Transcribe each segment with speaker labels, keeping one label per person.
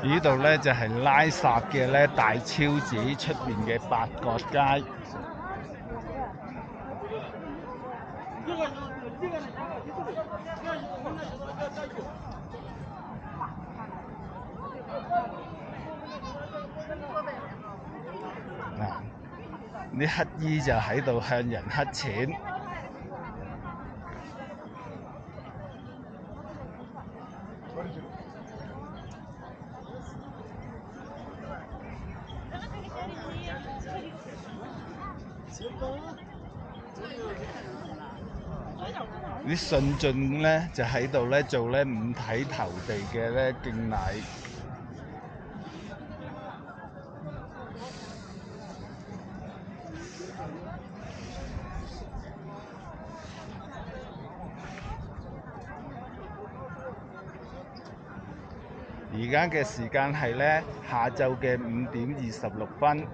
Speaker 1: 呢度咧就係拉薩嘅咧大昭寺出面嘅八角街。啲乞衣就喺度向人乞錢。啲信眾咧就喺度咧做咧五體投地嘅咧敬禮。而家嘅時間係咧下晝嘅5:26。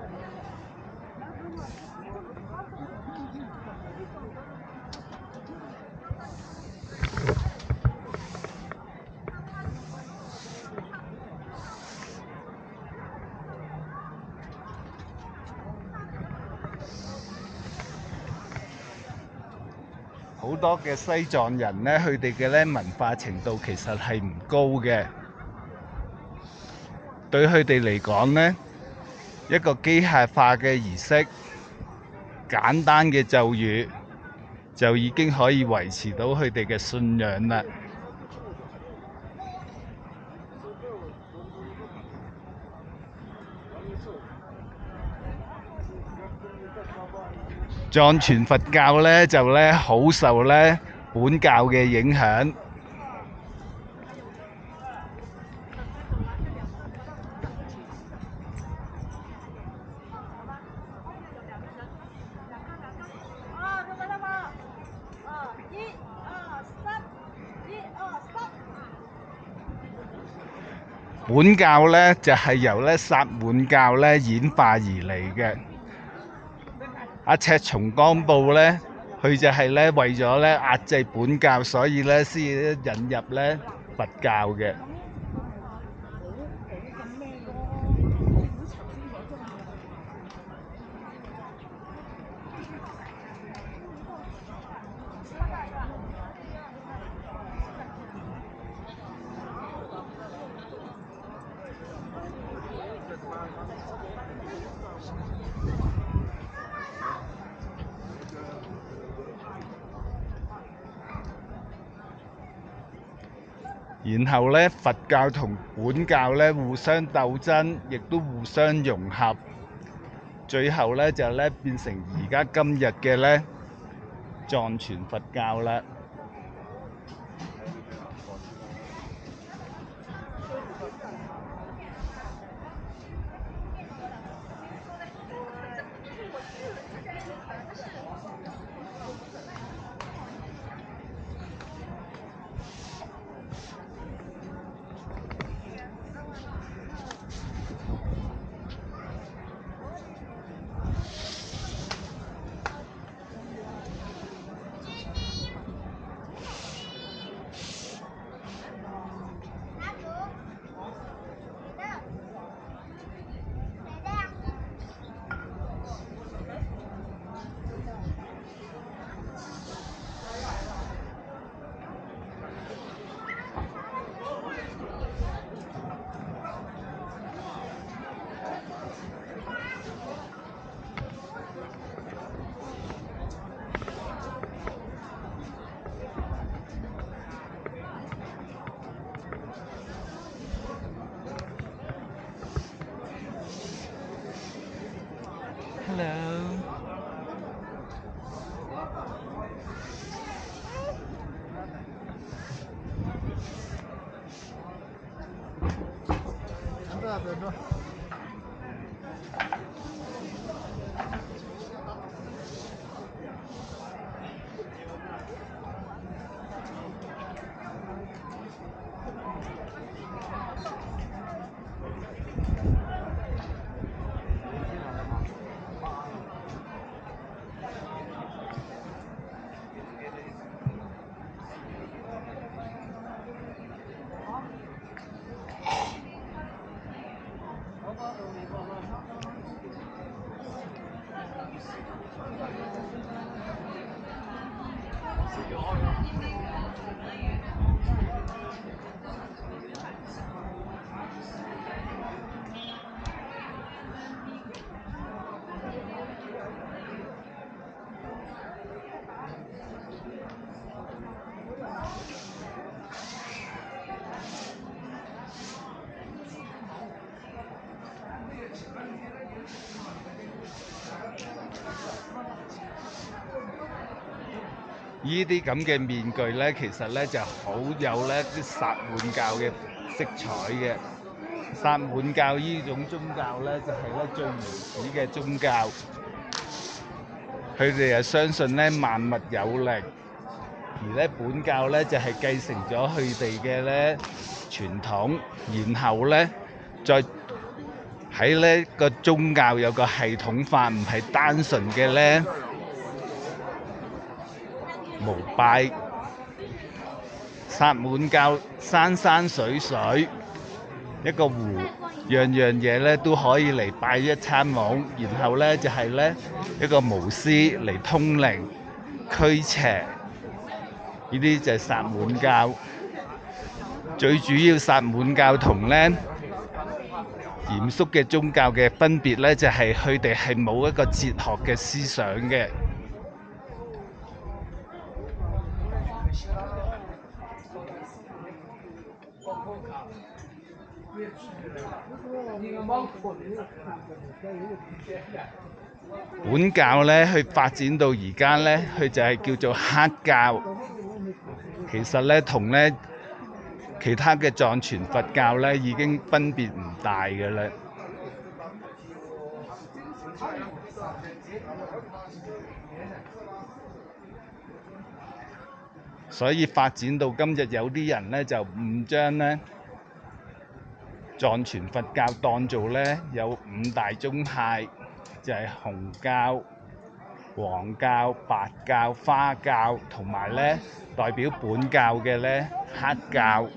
Speaker 1: 好多嘅西藏人咧，佢哋嘅咧文化程度其實係唔高嘅。對佢哋嚟講咧，一個機械化嘅儀式、簡單嘅咒語，就已經可以維持到佢哋嘅信仰啦。藏傳佛教咧就咧好受咧本教嘅影響。本教咧就係由咧薩滿教咧演化而嚟嘅。赤松剛布咧，佢就係咧為咗咧壓制本教，所以咧先引入咧佛教嘅。然後咧，佛教同本教咧互相鬥爭，亦都互相融合，最後咧就咧變成而家今日嘅咧藏傳佛教啦。Hello。呢啲咁嘅面具咧，其實咧就好有咧啲薩滿教嘅色彩嘅。薩滿教呢種宗教咧，就係咧最原始嘅宗教。佢哋又相信咧萬物有靈，而咧本教咧就係繼承咗佢哋嘅咧傳統，然後咧再喺呢個宗教有個系統化，唔係單純嘅咧膜拜。薩滿教山山水水一個湖，樣樣嘢咧都可以嚟拜一餐懵，然後咧就係咧一個巫師嚟通靈驅邪，呢啲就係薩滿教。最主要薩滿教同咧嚴肅嘅宗教嘅分別咧，就係佢哋係冇一個哲學嘅思想嘅。本教咧，佢發展到而家咧，佢就係叫做黑教。其實咧，同咧其他嘅藏傳佛教咧，已經分別唔大嘅啦。所以發展到今日，有啲人咧就唔將咧藏傳佛教當做咧有五大宗派，就係紅教、黃教、白教、花教，同埋咧代表本教嘅咧黑教。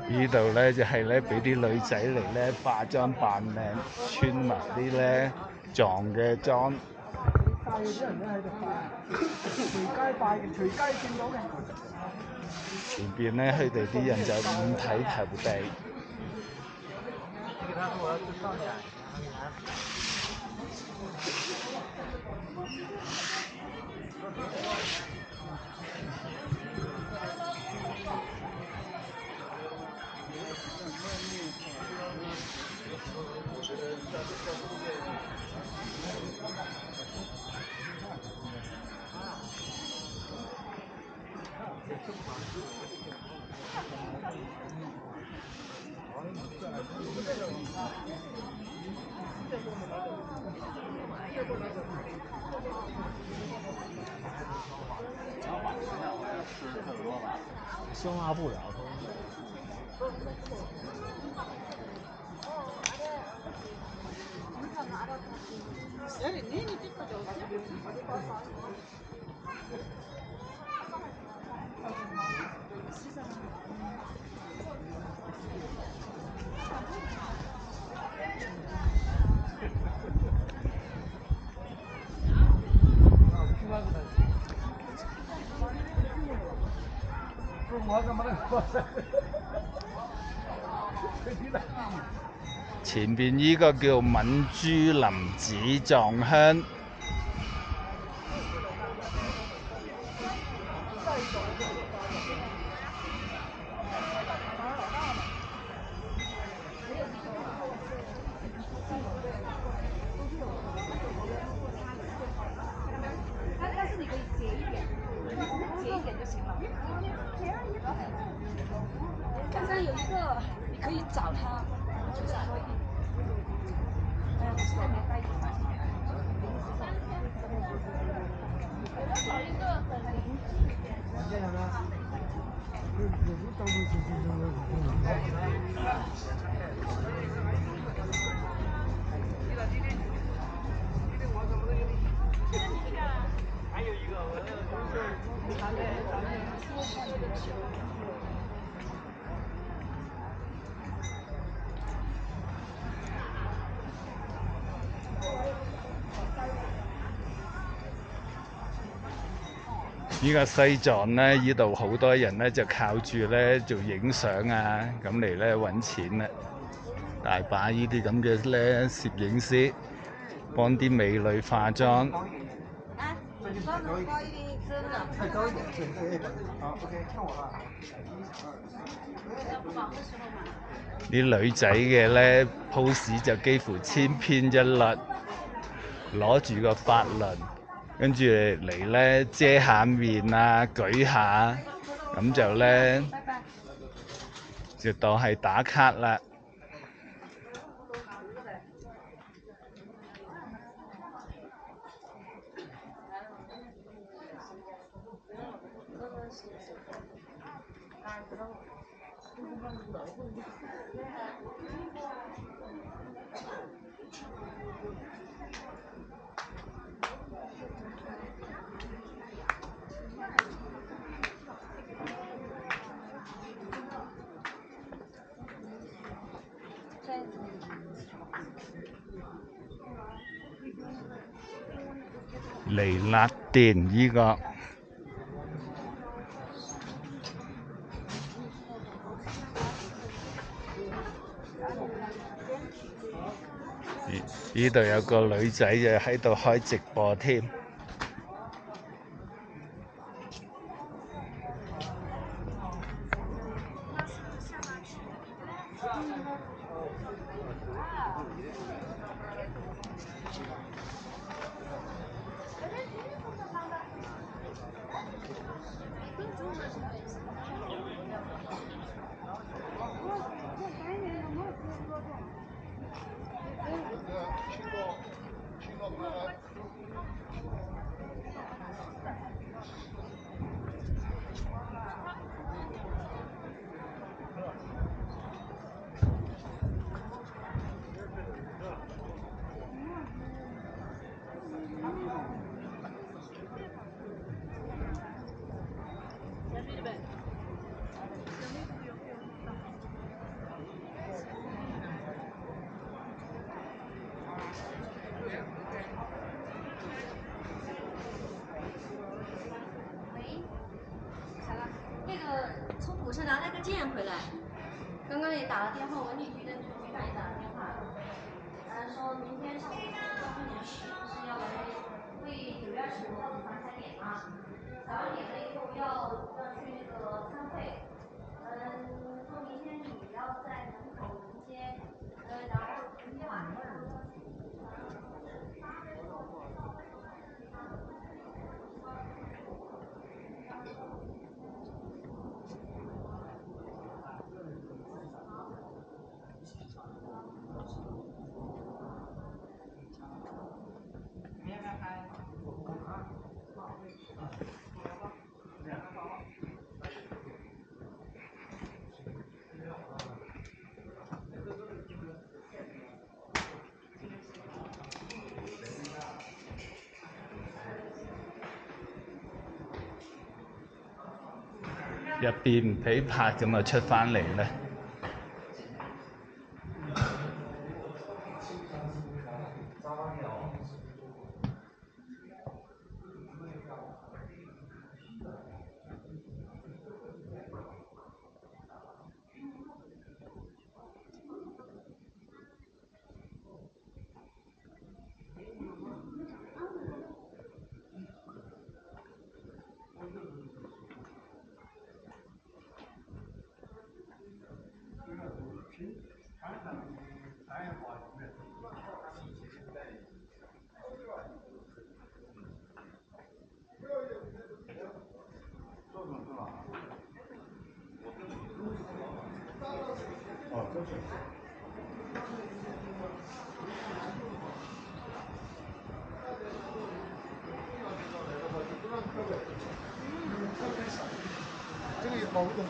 Speaker 1: 呢度咧就係咧俾啲女仔嚟咧化妝扮靚，穿埋啲咧藏嘅裝。前邊咧佢哋啲人就五體投地。消化不了。前邊呢個叫敏珠林子藏香。
Speaker 2: 刚刚有一个，你可以找他，就是可以。我现在没带你买。我找一个很灵气一点的。还有一个，我那个长的
Speaker 1: 依個西藏咧，依度好多人咧就靠住咧做影相啊，咁嚟咧揾錢啦。大把呢啲咁嘅咧攝影師幫啲美女化妝。
Speaker 3: 啊，稍微高一点，再高一点，对，好，OK，看我啊。
Speaker 1: 啲女仔嘅咧 pose 就幾乎千篇一律，攞住個法輪，跟住嚟咧遮下面啊，舉下，咁就咧就當係打卡啦。彌勒殿依個。呢度有個女仔就喺度開直播添。
Speaker 2: 那个从古城拿了个件回来，刚刚也打了电话，文旅局的局长也打了电话，说明天上午交通点是要来为9月25号的团踩点嘛，踩完点了以后要去那个参会，说明天你要在门口迎接，然后迎接完以后。
Speaker 1: 入邊唔俾拍咁啊出返嚟咧。
Speaker 3: 这个也包用。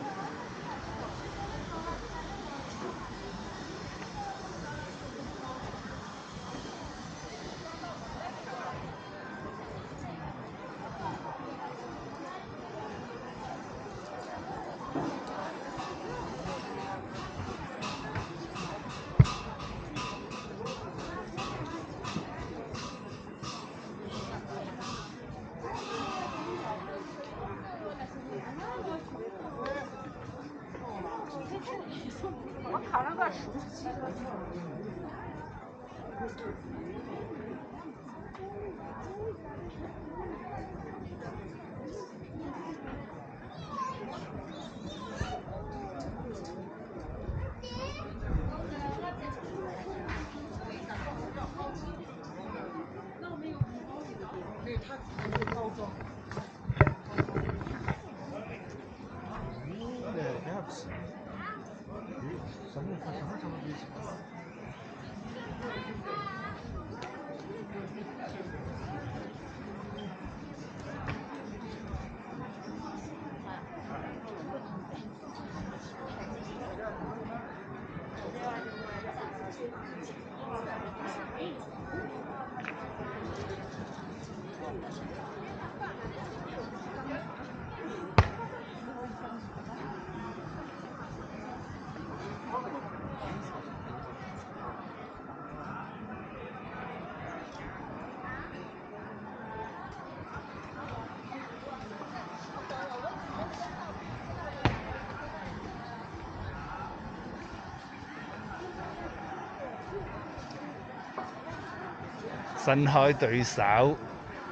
Speaker 1: 新開對手，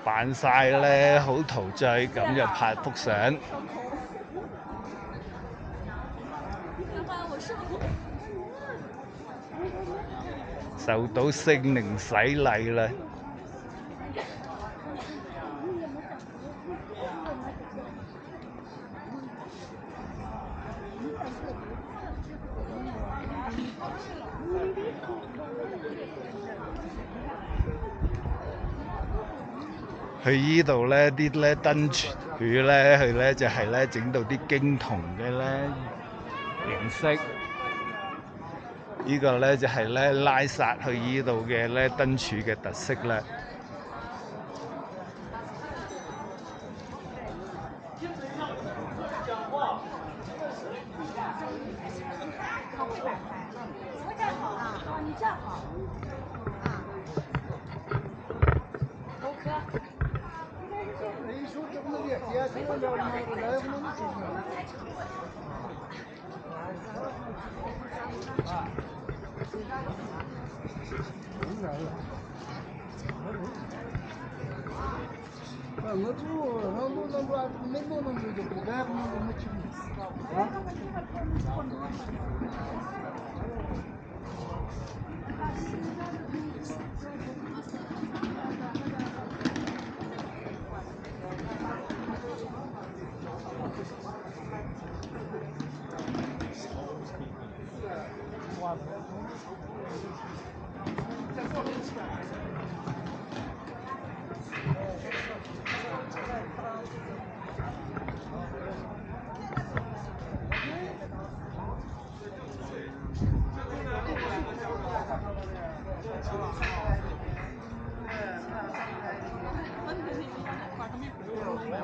Speaker 1: 扮晒咧好陶醉，咁就拍幅相。受到聖靈洗禮啦！去依度咧，啲咧燈柱咧，佢咧就係咧整到啲經銅嘅咧形式。呢個咧就係咧拉薩去依度嘅咧燈柱嘅特色啦。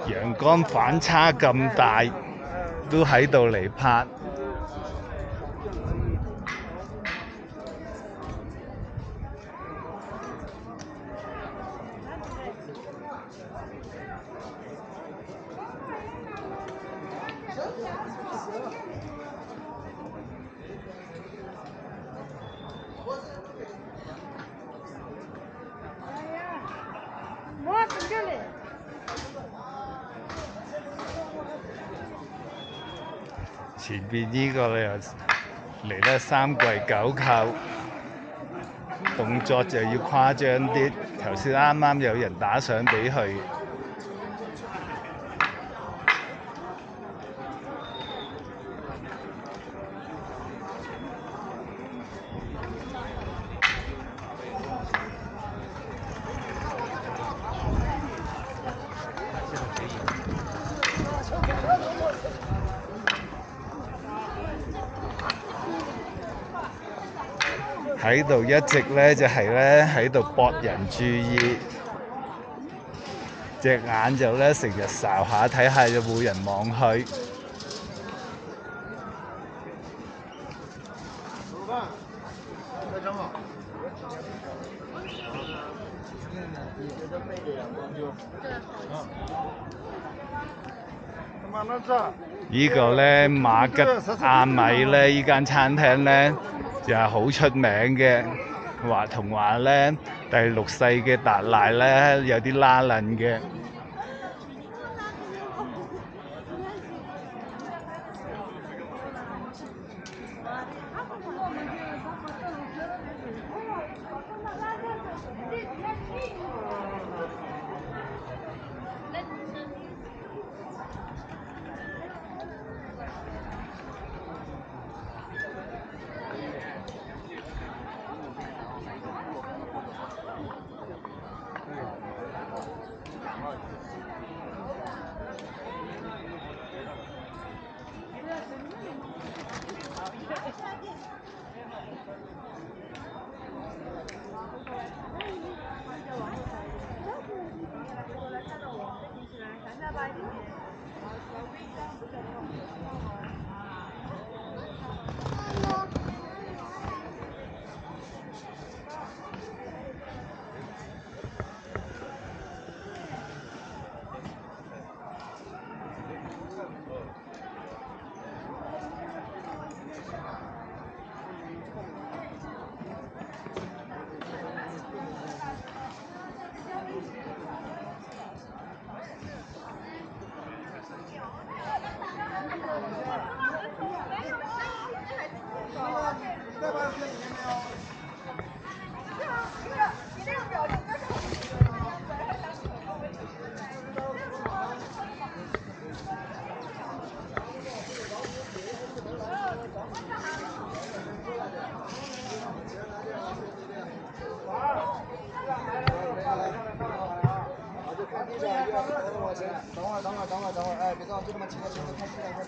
Speaker 1: 陽光反差咁大，都喺度嚟拍。前邊呢個又嚟得三跪九叩，動作就要誇張啲。頭先啱啱有人打賞俾佢。喺度一直咧就係咧喺度博人注意，隻眼就咧成日睄下睇下有冇人望佢。呢個咧馬吉亞米咧，依間餐廳咧就係好出名嘅，話咧第6世嘅達賴咧有啲拉楞嘅。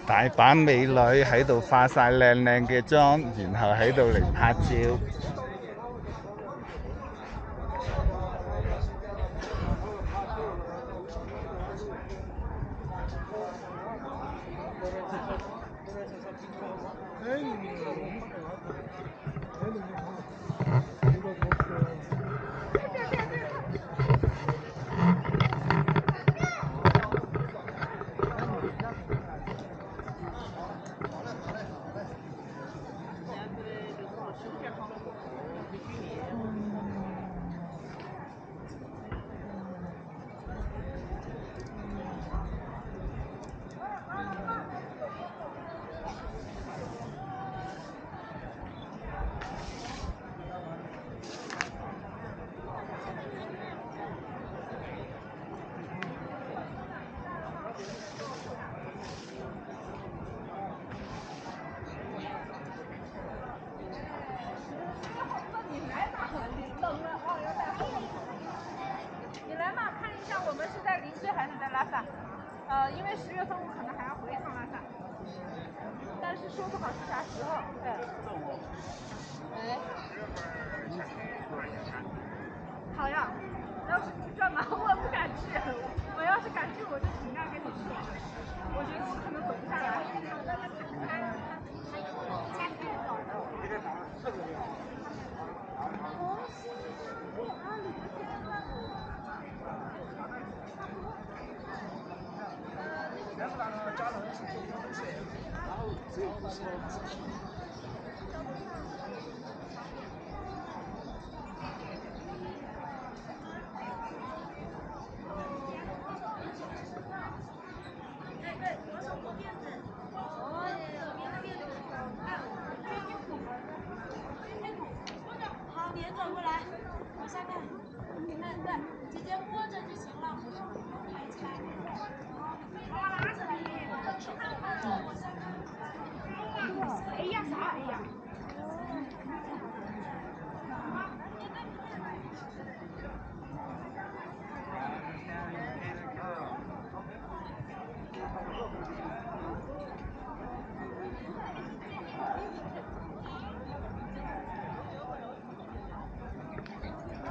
Speaker 1: 大把美女喺度化晒靚靚嘅妝，然後喺度嚟拍照。
Speaker 4: 因为10月份我可能还要回一趟拉萨，但是说不好是啥时候。哎，好呀，要是你转嘛，我不敢去。我要是敢去，我就尽量跟你去。我觉得我可能走不下来。
Speaker 2: 好，脸转过来，往下看。对，姐姐摸着就行了，抬起来。好，拉起来一点，往下看。哎呀，啥？哎呀。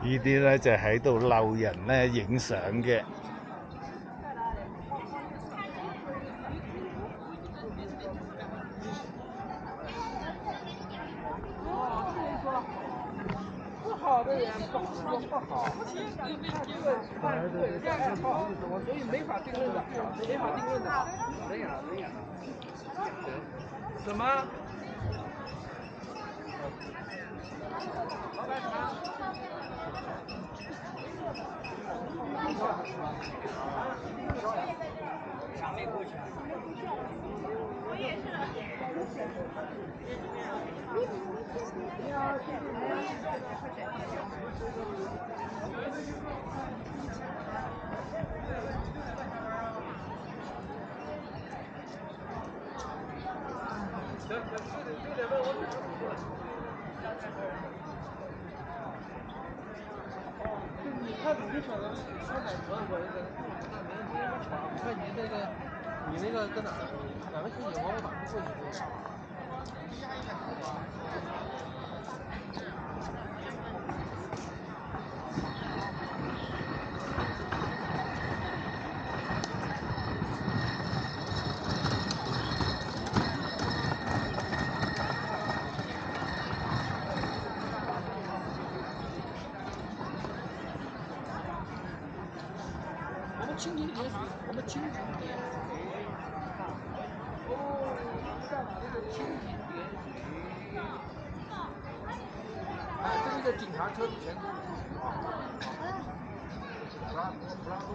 Speaker 1: 呢啲咧就喺度溜人咧影相嘅。
Speaker 3: 不好的人不说不好，这个爱好，所以没法定论的，没法定论的。人眼。什么？你看你选择上哪个，我这个那没没什么。我看你那个搁哪儿？哪个是有我马上过去。我们蜻蜓点水，我们蜻蜓点水。哦，上哪这个蜻蜓点水？哎，这个叫警察车的前头。不让坐。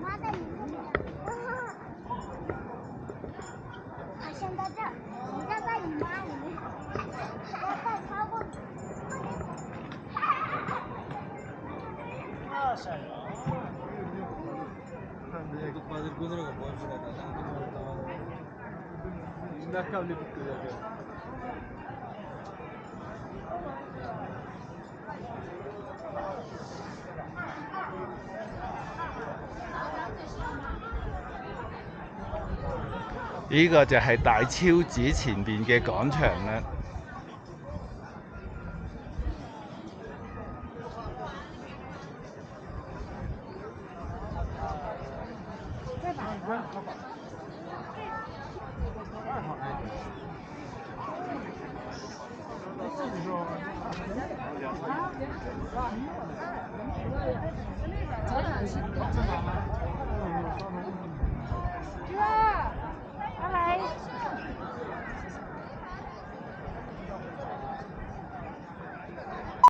Speaker 5: 妈在里面。好像在这儿，你站在你妈里面，要再超过。
Speaker 3: 那吓人！看这个把这滚那个摸出来的，那看不了这个。
Speaker 1: 呢個就係大超寺前邊嘅廣場啦。
Speaker 5: 哥，拜拜。